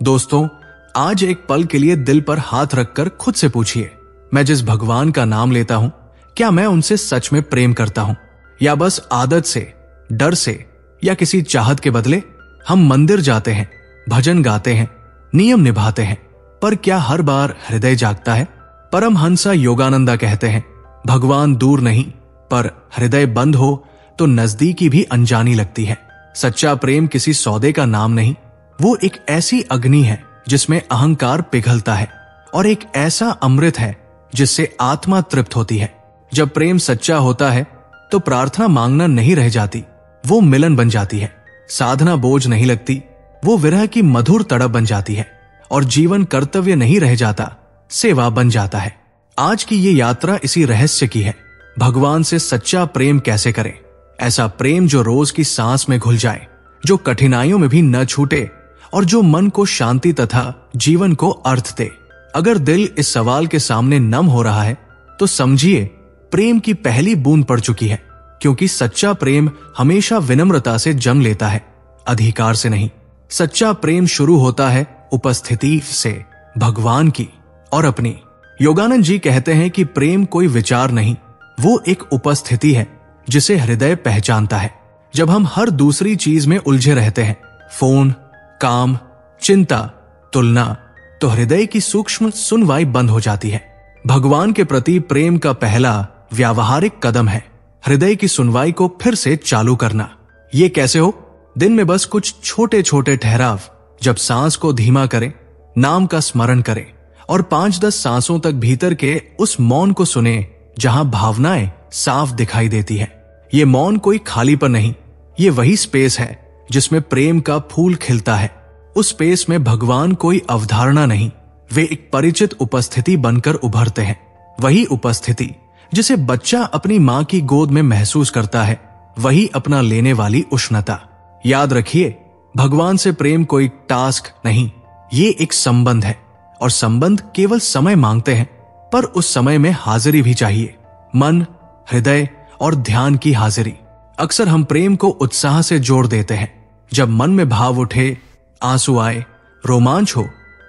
दोस्तों, आज एक पल के लिए दिल पर हाथ रखकर खुद से पूछिए, मैं जिस भगवान का नाम लेता हूं, क्या मैं उनसे सच में प्रेम करता हूं, या बस आदत से, डर से, या किसी चाहत के बदले? हम मंदिर जाते हैं, भजन गाते हैं, नियम निभाते हैं, पर क्या हर बार हृदय जागता है? परमहंस योगानंदा कहते हैं, भगवान दूर नहीं, पर हृदय बंद हो तो नजदीकी भी अनजानी लगती है। सच्चा प्रेम किसी सौदे का नाम नहीं, वो एक ऐसी अग्नि है जिसमें अहंकार पिघलता है, और एक ऐसा अमृत है जिससे आत्मा तृप्त होती है। जब प्रेम सच्चा होता है तो प्रार्थना मांगना नहीं रह जाती, वो मिलन बन जाती है। साधना बोझ नहीं लगती, वो विरह की मधुर तड़प बन जाती है, और जीवन कर्तव्य नहीं रह जाता, सेवा बन जाता है। आज की ये यात्रा इसी रहस्य की है। भगवान से सच्चा प्रेम कैसे करें? ऐसा प्रेम जो रोज की सांस में घुल जाए, जो कठिनाइयों में भी न छूटे, और जो मन को शांति तथा जीवन को अर्थ दे। अगर दिल इस सवाल के सामने नम हो रहा है तो समझिए प्रेम की पहली बूंद पड़ चुकी है, क्योंकि सच्चा प्रेम हमेशा विनम्रता से जन्म लेता है, अधिकार से नहीं। सच्चा प्रेम शुरू होता है उपस्थिति से, भगवान की और अपनी। योगानंद जी कहते हैं कि प्रेम कोई विचार नहीं, वो एक उपस्थिति है जिसे हृदय पहचानता है। जब हम हर दूसरी चीज में उलझे रहते हैं, फोन, काम, चिंता, तुलना, तो हृदय की सूक्ष्म सुनवाई बंद हो जाती है। भगवान के प्रति प्रेम का पहला व्यावहारिक कदम है हृदय की सुनवाई को फिर से चालू करना। ये कैसे हो? दिन में बस कुछ छोटे छोटे ठहराव, जब सांस को धीमा करें, नाम का स्मरण करें, और 5-10 सांसों तक भीतर के उस मौन को सुने जहां भावनाएं साफ दिखाई देती है। ये मौन कोई खालीपन नहीं, ये वही स्पेस है जिसमें प्रेम का फूल खिलता है। उस स्पेस में भगवान कोई अवधारणा नहीं, वे एक परिचित उपस्थिति बनकर उभरते हैं। वही उपस्थिति जिसे बच्चा अपनी मां की गोद में महसूस करता है, वही अपना लेने वाली उष्णता। याद रखिए, भगवान से प्रेम कोई टास्क नहीं, ये एक संबंध है, और संबंध केवल समय मांगते हैं, पर उस समय में हाजिरी भी चाहिए, मन, हृदय और ध्यान की हाजिरी। अक्सर हम प्रेम को उत्साह से जोड़ देते हैं। जब मन में भाव उठे, आंसू आए, रोमांच हो,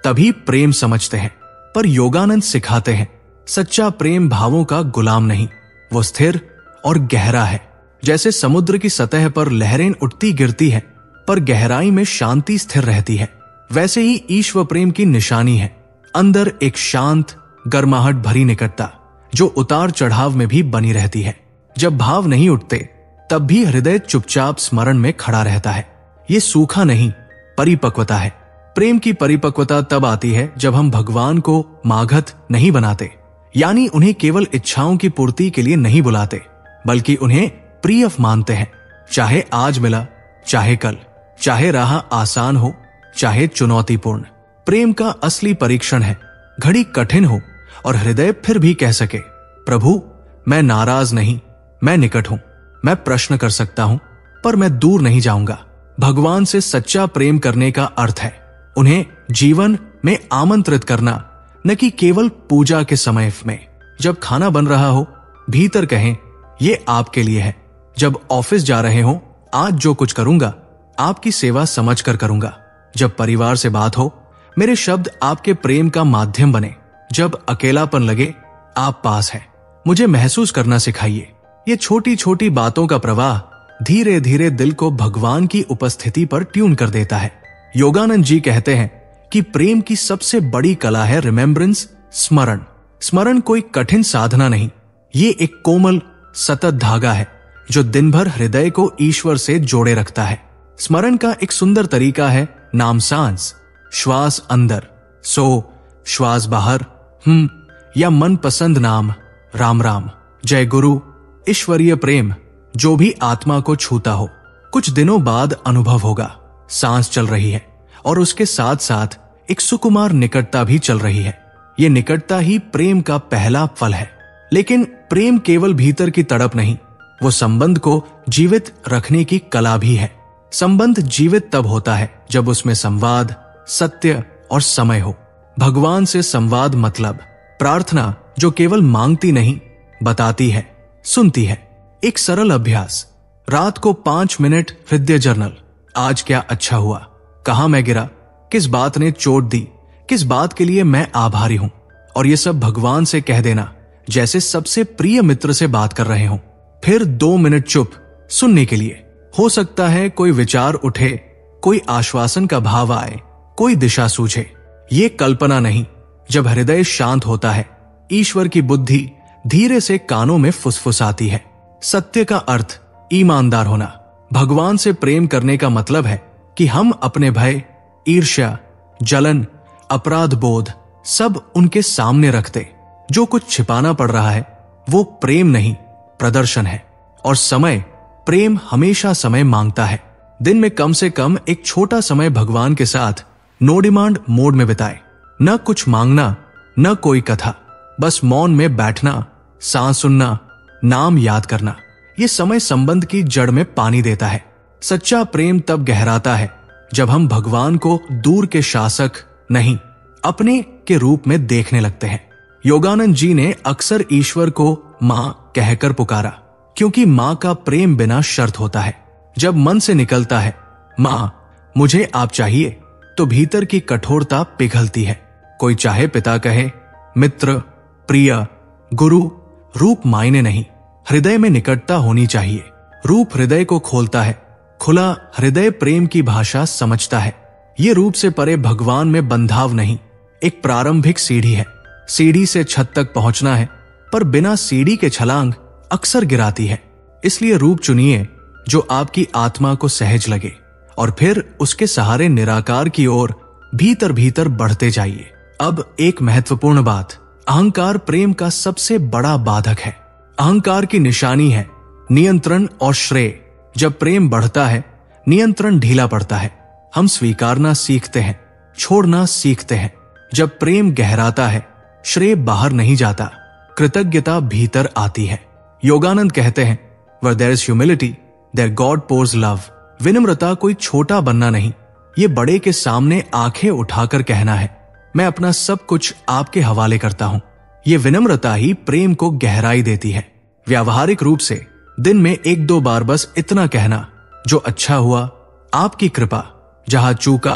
तभी प्रेम समझते हैं। पर योगानंद सिखाते हैं, सच्चा प्रेम भावों का गुलाम नहीं, वो स्थिर और गहरा है। जैसे समुद्र की सतह पर लहरें उठती गिरती है, पर गहराई में शांति स्थिर रहती है, वैसे ही ईश्वर प्रेम की निशानी है अंदर एक शांत, गर्माहट भरी निकटता, जो उतार चढ़ाव में भी बनी रहती है। जब भाव नहीं उठते, तब भी हृदय चुपचाप स्मरण में खड़ा रहता है। ये सूखा नहीं, परिपक्वता है। प्रेम की परिपक्वता तब आती है जब हम भगवान को मागध नहीं बनाते, यानी उन्हें केवल इच्छाओं की पूर्ति के लिए नहीं बुलाते, बल्कि उन्हें प्रिय मानते हैं। चाहे आज मिला, चाहे कल, चाहे राह आसान हो, चाहे चुनौतीपूर्ण। प्रेम का असली परीक्षण है, घड़ी कठिन हो और हृदय फिर भी कह सके, प्रभु मैं नाराज नहीं, मैं निकट हूं, मैं प्रश्न कर सकता हूं, पर मैं दूर नहीं जाऊंगा। भगवान से सच्चा प्रेम करने का अर्थ है उन्हें जीवन में आमंत्रित करना, न कि केवल पूजा के समय में। जब खाना बन रहा हो, भीतर कहें, ये आपके लिए है। जब ऑफिस जा रहे हो, आज जो कुछ करूंगा आपकी सेवा समझकर करूंगा। जब परिवार से बात हो, मेरे शब्द आपके प्रेम का माध्यम बने। जब अकेलापन लगे, आप पास हैं, मुझे महसूस करना सिखाइए। ये छोटी छोटी बातों का प्रवाह धीरे धीरे दिल को भगवान की उपस्थिति पर ट्यून कर देता है। योगानंद जी कहते हैं कि प्रेम की सबसे बड़ी कला है रिमेम्बरेंस, स्मरण। स्मरण कोई कठिन साधना नहीं, ये एक कोमल सतत धागा है जो दिन भर हृदय को ईश्वर से जोड़े रखता है। स्मरण का एक सुंदर तरीका है नाम सांस, श्वास अंदर, सो श्वास बाहर, या मनपसंद नाम, राम राम, जय गुरु, ईश्वरीय प्रेम जो भी आत्मा को छूता हो। कुछ दिनों बाद अनुभव होगा, सांस चल रही है और उसके साथ साथ एक सुकुमार निकटता भी चल रही है। ये निकटता ही प्रेम का पहला फल है। लेकिन प्रेम केवल भीतर की तड़प नहीं, वो संबंध को जीवित रखने की कला भी है। संबंध जीवित तब होता है जब उसमें संवाद, सत्य और समय हो। भगवान से संवाद मतलब प्रार्थना जो केवल मांगती नहीं, बताती है, सुनती है। एक सरल अभ्यास, रात को 5 मिनट हृदय जर्नल। आज क्या अच्छा हुआ, कहां मैं गिरा, किस बात ने चोट दी, किस बात के लिए मैं आभारी हूं। और ये सब भगवान से कह देना जैसे सबसे प्रिय मित्र से बात कर रहे हो। फिर 2 मिनट चुप सुनने के लिए। हो सकता है कोई विचार उठे, कोई आश्वासन का भाव आए, कोई दिशा सूझे। ये कल्पना नहीं, जब हृदय शांत होता है ईश्वर की बुद्धि धीरे से कानों में फुसफुसाती है। सत्य का अर्थ ईमानदार होना। भगवान से प्रेम करने का मतलब है कि हम अपने भय, ईर्ष्या, जलन, अपराध बोध सब उनके सामने रखते। जो कुछ छिपाना पड़ रहा है वो प्रेम नहीं, प्रदर्शन है। और समय, प्रेम हमेशा समय मांगता है। दिन में कम से कम एक छोटा समय भगवान के साथ नो डिमांड मोड में बिताए। न कुछ मांगना, न कोई कथा, बस मौन में बैठना, सांस सुनना, नाम याद करना। ये समय संबंध की जड़ में पानी देता है। सच्चा प्रेम तब गहराता है जब हम भगवान को दूर के शासक नहीं, अपने के रूप में देखने लगते हैं। योगानंद जी ने अक्सर ईश्वर को मां कहकर पुकारा, क्योंकि मां का प्रेम बिना शर्त होता है। जब मन से निकलता है मां मुझे आप चाहिए, तो भीतर की कठोरता पिघलती है। कोई चाहे पिता कहे, मित्र, प्रिय, गुरु, रूप मायने नहीं, हृदय में निकटता होनी चाहिए। रूप हृदय को खोलता है, खुला हृदय प्रेम की भाषा समझता है। ये रूप से परे भगवान में बंधाव नहीं, एक प्रारंभिक सीढ़ी है। सीढ़ी से छत तक पहुंचना है, पर बिना सीढ़ी के छलांग अक्सर गिराती है। इसलिए रूप चुनिए जो आपकी आत्मा को सहज लगे, और फिर उसके सहारे निराकार की ओर भीतर भीतर बढ़ते जाइए। अब एक महत्वपूर्ण बात, अहंकार प्रेम का सबसे बड़ा बाधक है। अहंकार की निशानी है नियंत्रण और श्रेय। जब प्रेम बढ़ता है नियंत्रण ढीला पड़ता है। हम स्वीकारना सीखते हैं, छोड़ना सीखते हैं। जब प्रेम गहराता है श्रेय बाहर नहीं जाता, कृतज्ञता भीतर आती है। योगानंद कहते हैं, where there is humility, there God pours love। विनम्रता कोई छोटा बनना नहीं, ये बड़े के सामने आंखें उठाकर कहना है, मैं अपना सब कुछ आपके हवाले करता हूं। ये विनम्रता ही प्रेम को गहराई देती है। व्यावहारिक रूप से दिन में 1-2 बार बस इतना कहना, जो अच्छा हुआ आपकी कृपा, जहां चूका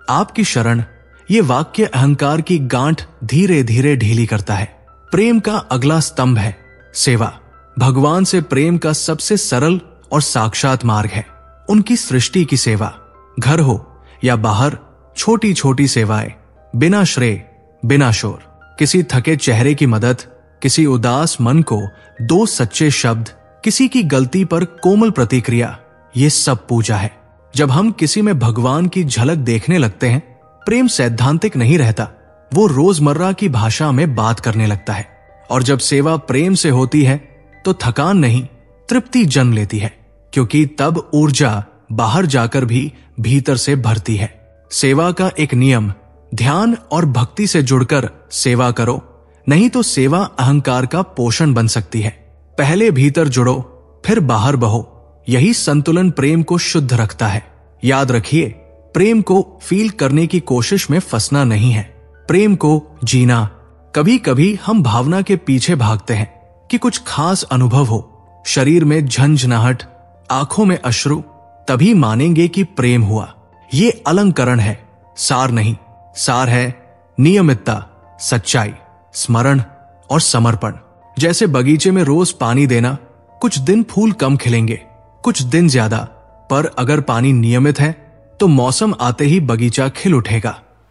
आपकी शरण। ये वाक्य अहंकार की गांठ धीरे धीरे ढीली करता है। प्रेम का अगला स्तंभ है सेवा। भगवान से प्रेम का सबसे सरल और साक्षात मार्ग है उनकी सृष्टि की सेवा। घर हो या बाहर, छोटी छोटी सेवाएं, बिना श्रेय, बिना शोर। किसी थके चेहरे की मदद, किसी उदास मन को 2 सच्चे शब्द, किसी की गलती पर कोमल प्रतिक्रिया, ये सब पूजा है। जब हम किसी में भगवान की झलक देखने लगते हैं, प्रेम सैद्धांतिक नहीं रहता, वो रोजमर्रा की भाषा में बात करने लगता है। और जब सेवा प्रेम से होती है तो थकान नहीं, तृप्ति जन्म लेती है, क्योंकि तब ऊर्जा बाहर जाकर भी भीतर से भरती है। सेवा का एक नियम, ध्यान और भक्ति से जुड़कर सेवा करो, नहीं तो सेवा अहंकार का पोषण बन सकती है। पहले भीतर जुड़ो, फिर बाहर बहो। यही संतुलन प्रेम को शुद्ध रखता है। याद रखिए, प्रेम को फील करने की कोशिश में फंसना नहीं है, प्रेम को जीना। कभी कभी हम भावना के पीछे भागते हैं कि कुछ खास अनुभव हो, शरीर में झंझनाहट, आंखों में अश्रु, तभी मानेंगे कि प्रेम हुआ। ये अलंकरण है, सार नहीं। सार है नियमितता, सच्चाई, स्मरण और समर्पण। जैसे बगीचे में रोज पानी देना, कुछ दिन फूल कम खिलेंगे, कुछ दिन ज्यादा, पर अगर पानी नियमित है तो मौसम आते ही बगीचा खिल उठेगा।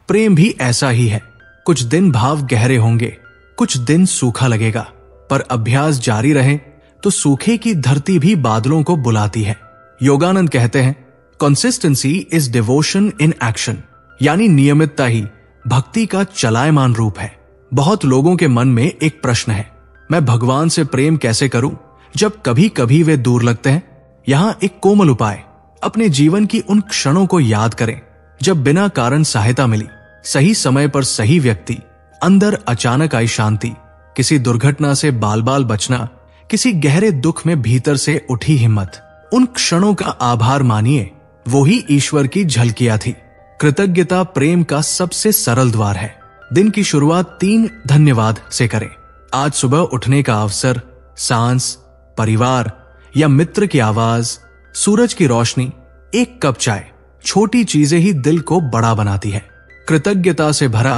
प्रेम भी ऐसा ही है, कुछ दिन भाव गहरे होंगे, कुछ दिन सूखा लगेगा, पर अभ्यास जारी रहे तो सूखे की धरती भी बादलों को बुलाती है। योगानंद कहते हैं, consistency is devotion in action, यानी नियमितता ही भक्ति का चलायमान रूप है। बहुत लोगों के मन में एक प्रश्न है, मैं भगवान से प्रेम कैसे करूं जब कभी कभी वे दूर लगते हैं। यहां एक कोमल उपाय, अपने जीवन की उन क्षणों को याद करें जब बिना कारण सहायता मिली, सही समय पर सही व्यक्ति, अंदर अचानक आई शांति, किसी दुर्घटना से बाल बाल बचना, किसी गहरे दुख में भीतर से उठी हिम्मत। उन क्षणों का आभार मानिए, वो ही ईश्वर की झलकियां थी। कृतज्ञता प्रेम का सबसे सरल द्वार है। दिन की शुरुआत 3 धन्यवाद से करें। आज सुबह उठने का अवसर, सांस, परिवार या मित्र की आवाज, सूरज की रोशनी, एक कप चाय। छोटी चीजें ही दिल को बड़ा बनाती है। कृतज्ञता से भरा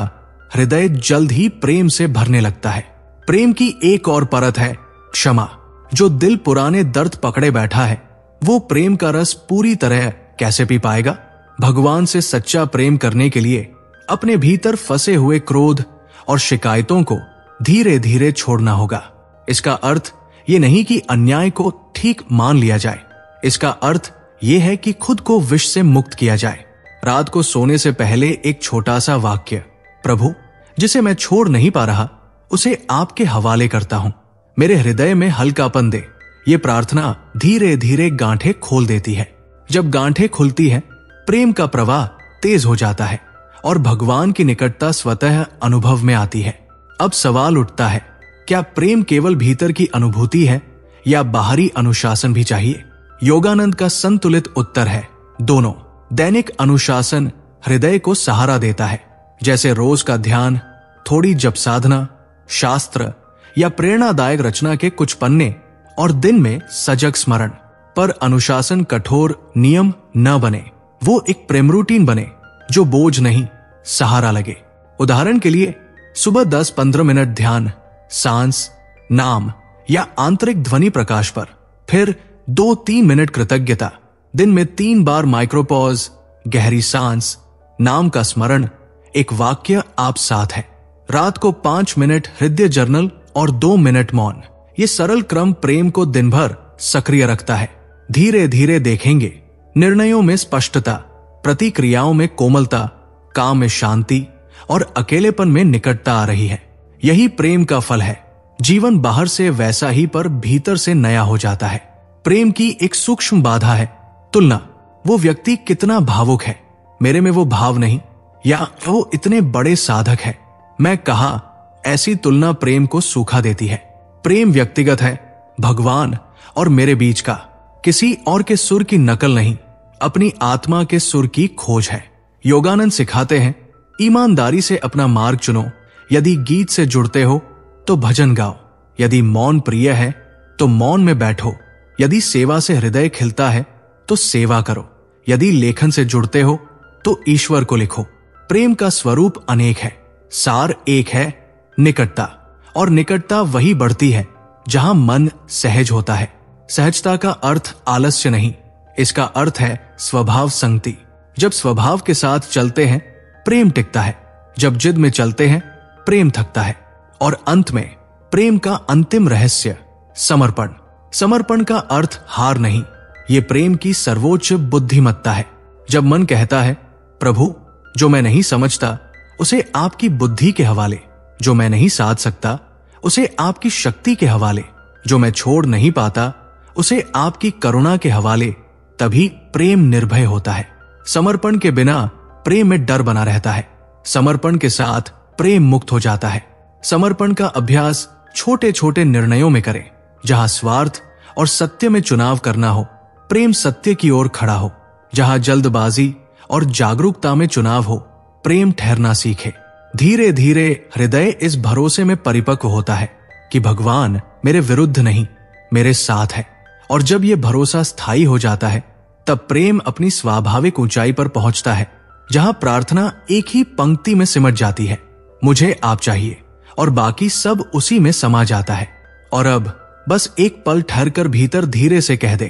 हृदय जल्द ही प्रेम से भरने लगता है। प्रेम की एक और परत है क्षमा। जो दिल पुराने दर्द पकड़े बैठा है, वो प्रेम का रस पूरी तरह कैसे पी पाएगा? भगवान से सच्चा प्रेम करने के लिए अपने भीतर फंसे हुए क्रोध और शिकायतों को धीरे धीरे छोड़ना होगा। इसका अर्थ ये नहीं कि अन्याय को ठीक मान लिया जाए। इसका अर्थ ये है कि खुद को विष से मुक्त किया जाए। रात को सोने से पहले एक छोटा सा वाक्य, प्रभु जिसे मैं छोड़ नहीं पा रहा उसे आपके हवाले करता हूं, मेरे हृदय में हल्कापन दे। ये प्रार्थना धीरे धीरे गांठें खोल देती है। जब गांठें खुलती है, प्रेम का प्रवाह तेज हो जाता है और भगवान की निकटता स्वतः अनुभव में आती है। अब सवाल उठता है, क्या प्रेम केवल भीतर की अनुभूति है या बाहरी अनुशासन भी चाहिए? योगानंद का संतुलित उत्तर है दोनों। दैनिक अनुशासन हृदय को सहारा देता है, जैसे रोज का ध्यान, थोड़ी जप साधना, शास्त्र या प्रेरणादायक रचना के कुछ पन्ने और दिन में सजग स्मरण। पर अनुशासन कठोर नियम न बने, वो एक प्रेम रूटीन बने जो बोझ नहीं, सहारा लगे। उदाहरण के लिए सुबह 10-15 मिनट ध्यान, सांस, नाम या आंतरिक ध्वनि प्रकाश पर, फिर 2-3 मिनट कृतज्ञता, दिन में 3 बार माइक्रोपॉज, गहरी सांस, नाम का स्मरण, एक वाक्य आप साथ है। रात को 5 मिनट हृदय जर्नल और 2 मिनट मौन। ये सरल क्रम प्रेम को दिन भर सक्रिय रखता है। धीरे धीरे देखेंगे निर्णयों में स्पष्टता, प्रतिक्रियाओं में कोमलता, काम में शांति और अकेलेपन में निकटता आ रही है। यही प्रेम का फल है। जीवन बाहर से वैसा ही पर भीतर से नया हो जाता है। प्रेम की एक सूक्ष्म बाधा है तुलना। वो व्यक्ति कितना भावुक है, मेरे में वो भाव नहीं, या वो इतने बड़े साधक है, मैं कहा। ऐसी तुलना प्रेम को सूखा देती है। प्रेम व्यक्तिगत है, भगवान और मेरे बीच का, किसी और के सुर की नकल नहीं, अपनी आत्मा के सुर की खोज है। योगानंद सिखाते हैं, ईमानदारी से अपना मार्ग चुनो। यदि गीत से जुड़ते हो तो भजन गाओ, यदि मौन प्रिय है तो मौन में बैठो, यदि सेवा से हृदय खिलता है तो सेवा करो, यदि लेखन से जुड़ते हो तो ईश्वर को लिखो। प्रेम का स्वरूप अनेक है, सार एक है, निकटता। और निकटता वही बढ़ती है जहां मन सहज होता है। सहजता का अर्थ आलस्य नहीं, इसका अर्थ है स्वभाव संगति। जब स्वभाव के साथ चलते हैं प्रेम टिकता है, जब जिद में चलते हैं प्रेम थकता है। और अंत में प्रेम का अंतिम रहस्य समर्पण। समर्पण का अर्थ हार नहीं, ये प्रेम की सर्वोच्च बुद्धिमत्ता है। जब मन कहता है, प्रभु जो मैं नहीं समझता उसे आपकी बुद्धि के हवाले, जो मैं नहीं साध सकता उसे आपकी शक्ति के हवाले, जो मैं छोड़ नहीं पाता उसे आपकी करुणा के हवाले, तभी प्रेम निर्भय होता है। समर्पण के बिना प्रेम में डर बना रहता है, समर्पण के साथ प्रेम मुक्त हो जाता है। समर्पण का अभ्यास छोटे छोटे निर्णयों में करें। जहां स्वार्थ और सत्य में चुनाव करना हो, प्रेम सत्य की ओर खड़ा हो। जहां जल्दबाजी और जागरूकता में चुनाव हो, प्रेम ठहरना सीखे। धीरे धीरे हृदय इस भरोसे में परिपक्व होता है कि भगवान मेरे विरुद्ध नहीं, मेरे साथ है। और जब यह भरोसा स्थायी हो जाता है, तब प्रेम अपनी स्वाभाविक ऊंचाई पर पहुंचता है, जहां प्रार्थना एक ही पंक्ति में सिमट जाती है, मुझे आप चाहिए, और बाकी सब उसी में समा जाता है। और अब बस एक पल ठहरकर भीतर धीरे से कह दे,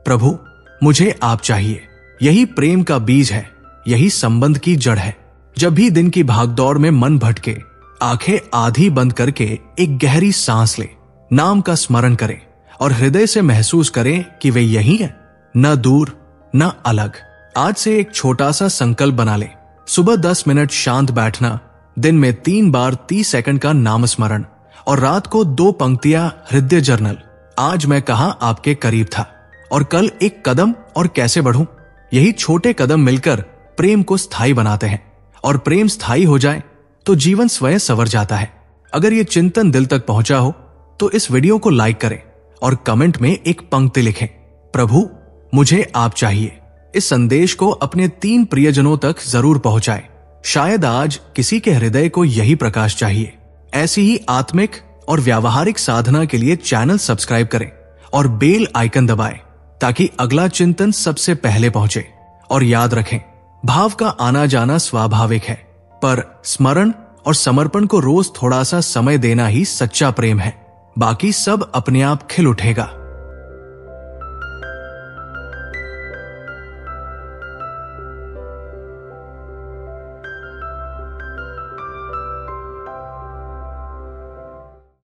प्रभु मुझे आप चाहिए। यही प्रेम का बीज है, यही संबंध की जड़ है। जब भी दिन की भागदौड़ में मन भटके, आंखें आधी बंद करके एक गहरी सांस ले, नाम का स्मरण करें और हृदय से महसूस करें कि वे यही है, न दूर न अलग। आज से एक छोटा सा संकल्प बना ले। सुबह 10 मिनट शांत बैठना, दिन में 3 बार 30 सेकंड का नाम स्मरण और रात को 2 पंक्तियां हृदय जर्नल। आज मैं कहां आपके करीब था और कल एक कदम और कैसे बढ़ूं। यही छोटे कदम मिलकर प्रेम को स्थायी बनाते हैं, और प्रेम स्थायी हो जाए तो जीवन स्वयं संवर जाता है। अगर ये चिंतन दिल तक पहुंचा हो तो इस वीडियो को लाइक करें और कमेंट में एक पंक्ति लिखें, प्रभु मुझे आप चाहिए। इस संदेश को अपने 3 प्रियजनों तक जरूर पहुंचाएं। शायद आज किसी के हृदय को यही प्रकाश चाहिए। ऐसी ही आत्मिक और व्यावहारिक साधना के लिए चैनल सब्सक्राइब करें और बेल आइकन दबाएं, ताकि अगला चिंतन सबसे पहले पहुंचे। और याद रखें, भाव का आना जाना स्वाभाविक है, पर स्मरण और समर्पण को रोज थोड़ा सा समय देना ही सच्चा प्रेम है। बाकी सब अपने आप खिल उठेगा।